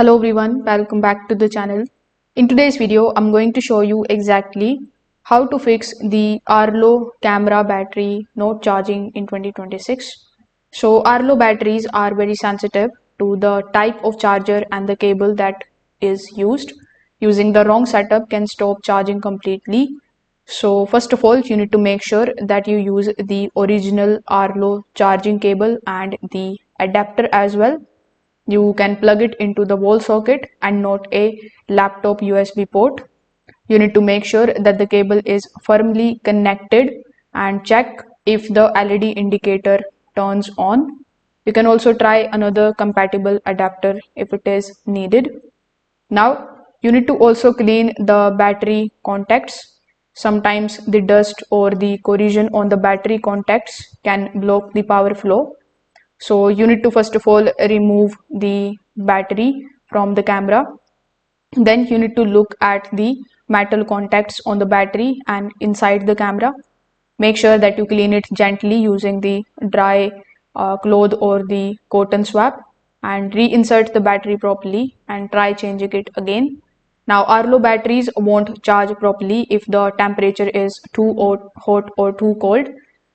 Hello everyone, welcome back to the channel. In today's video, I'm going to show you exactly how to fix the Arlo camera battery not charging in 2026. So Arlo batteries are very sensitive to the type of charger and the cable that is used. Using the wrong setup can stop charging completely. So first of all, you need to make sure that you use the original Arlo charging cable and the adapter as well. You can plug it into the wall socket and not a laptop USB port. You need to make sure that the cable is firmly connected and check if the LED indicator turns on. You can also try another compatible adapter if it is needed. Now, you need to also clean the battery contacts. Sometimes the dust or the corrosion on the battery contacts can block the power flow. So you need to first of all remove the battery from the camera. Then you need to look at the metal contacts on the battery and inside the camera. Make sure that you clean it gently using the dry cloth or the cotton swab, and reinsert the battery properly and try changing it again. Now Arlo batteries won't charge properly if the temperature is too hot or too cold.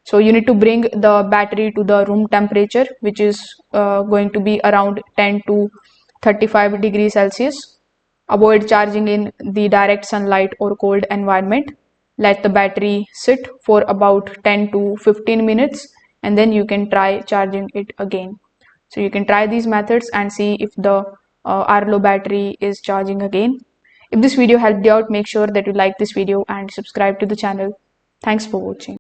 So you need to bring the battery to the room temperature, which is going to be around 10 to 35 degrees Celsius. Avoid charging in the direct sunlight or cold environment. Let the battery sit for about 10 to 15 minutes and then you can try charging it again. So you can try these methods and see if the Arlo battery is charging again. If this video helped you out, make sure that you like this video and subscribe to the channel. Thanks for watching.